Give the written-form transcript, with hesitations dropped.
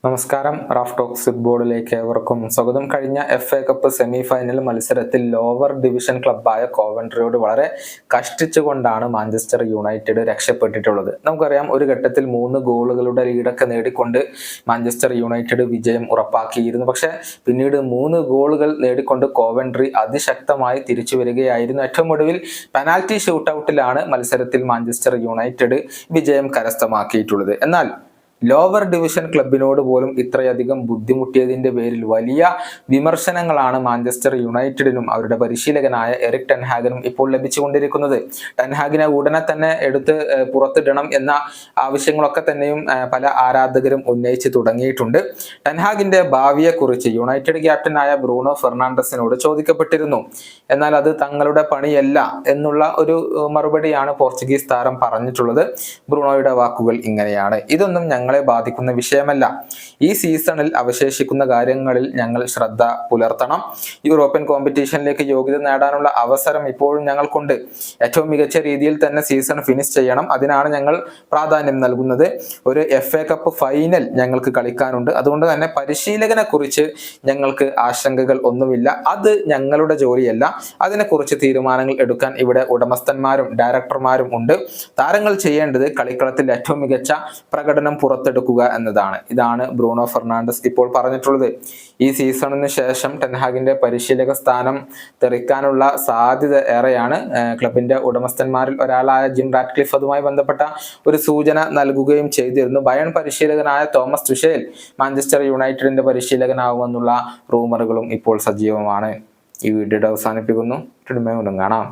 നമസ്കാരം. Raf talks ഫുട്ബോളിലേക്ക് ഏവർക്കും സ്വാഗതം. കഴിഞ്ഞ FA കപ്പ് സെമി ഫൈനൽ മത്സരത്തിൽ ലോവർ ഡിവിഷൻ ക്ലബ്ബായ കോവൻട്രിയോട് വളരെ കഷ്ടിച്ചുകൊണ്ടാണ് മാഞ്ചസ്റ്റർ യുണൈറ്റഡ് രക്ഷപ്പെട്ടിട്ടുള്ളത്. നമുക്കറിയാം, ഒരു ഘട്ടത്തിൽ 3 ഗോളുകളുടെ ലീഡൊക്കെ നേടിക്കൊണ്ട് മാഞ്ചസ്റ്റർ യുണൈറ്റഡ് വിജയം ഉറപ്പാക്കിയിരുന്നു. പക്ഷെ പിന്നീട് 3 ഗോളുകൾ നേടിക്കൊണ്ട് കോവൻട്രി അതിശക്തമായി തിരിച്ചു വരികയായിരുന്നു. ഏറ്റവും ഒടുവിൽ പെനാൽറ്റി ഷൂട്ടൌട്ടിലാണ് മത്സരത്തിൽ മാഞ്ചസ്റ്റർ യുണൈറ്റഡ് വിജയം കരസ്ഥമാക്കിയിട്ടുള്ളത്. എന്നാൽ ലോവർ ഡിവിഷൻ ക്ലബിനോട് പോലും ഇത്രയധികം ബുദ്ധിമുട്ടിയതിന്റെ പേരിൽ വലിയ വിമർശനങ്ങളാണ് മാഞ്ചസ്റ്റർ യുണൈറ്റഡിനും അവരുടെ പരിശീലകനായ എറിക് ടെൻ ഹാഗിനും ഇപ്പോൾ ലഭിച്ചുകൊണ്ടിരിക്കുന്നത്. ടെൻ ഹാഗിനെ ഉടനെ തന്നെ എടുത്ത് പുറത്തിടണം എന്ന ആവശ്യങ്ങളൊക്കെ തന്നെയും പല ആരാധകരും ഉന്നയിച്ച് തുടങ്ങിയിട്ടുണ്ട്. ടെൻ ഹാഗിന്റെ ഭാവിയെക്കുറിച്ച് യുണൈറ്റഡ് ക്യാപ്റ്റനായ ബ്രൂണോ ഫെർണാണ്ടസിനോട് ചോദിക്കപ്പെട്ടിരുന്നു. എന്നാൽ അത് തങ്ങളുടെ പണിയല്ല എന്നുള്ള ഒരു മറുപടിയാണ് പോർച്ചുഗീസ് താരം പറഞ്ഞിട്ടുള്ളത്. ബ്രൂണോയുടെ വാക്കുകൾ ഇങ്ങനെയാണ്: ഇതൊന്നും ഞങ്ങളെ ബാധിക്കുന്ന വിഷയമല്ല. ഈ സീസണിൽ അവശേഷിക്കുന്ന കാര്യങ്ങളിൽ ഞങ്ങൾ ശ്രദ്ധ പുലർത്തണം. യൂറോപ്യൻ കോമ്പറ്റീഷനിലേക്ക് യോഗ്യത നേടാനുള്ള അവസരം ഇപ്പോഴും ഞങ്ങൾക്കുണ്ട്. ഏറ്റവും മികച്ച രീതിയിൽ തന്നെ സീസൺ ഫിനിഷ് ചെയ്യണം. അതിനാണ് ഞങ്ങൾ പ്രാധാന്യം നൽകുന്നത്. ഒരു FA കപ്പ് ഫൈനൽ ഞങ്ങൾക്ക് കളിക്കാനുണ്ട്. അതുകൊണ്ട് തന്നെ പരിശീലകനെ കുറിച്ച് ഞങ്ങൾക്ക് ആശങ്കകൾ ഒന്നുമില്ല. അത് ഞങ്ങളുടെ ജോലിയല്ല. അതിനെക്കുറിച്ച് തീരുമാനങ്ങൾ എടുക്കാൻ ഇവിടെ ഉടമസ്ഥന്മാരും ഡയറക്ടർമാരും ഉണ്ട്. താരങ്ങൾ ചെയ്യേണ്ടത് കളിക്കളത്തിൽ ഏറ്റവും മികച്ച പ്രകടനം പുറത്തെടുക്കുക എന്നതാണ്. ഇതാണ് ബ്രൂണോ ഫെർണാണ്ടസ് ഇപ്പോൾ പറഞ്ഞിട്ടുള്ളത്. ഈ സീസണിന് ശേഷം ടെൻ ഹാഗിന്റെ പരിശീലക സ്ഥാനം തെറിക്കാനുള്ള സാധ്യത ഏറെയാണ്. ക്ലബിന്റെ ഉടമസ്ഥന്മാരിൽ ഒരാളായ ജിം റാറ്റ്ക്ലിഫ് അതുമായി ബന്ധപ്പെട്ട ഒരു സൂചന നൽകുകയും ചെയ്തിരുന്നു. ബയൺ പരിശീലകനായ തോമസ് തുഷേൽ മാഞ്ചസ്റ്റർ യുണൈറ്റഡിന്റെ പരിശീലകനാവുമെന്നുള്ള റൂമറുകളും ഇപ്പോൾ സജീവമാണ്. ഈ വീഡിയോ അവസാനിപ്പിക്കുന്നു. കാണാം.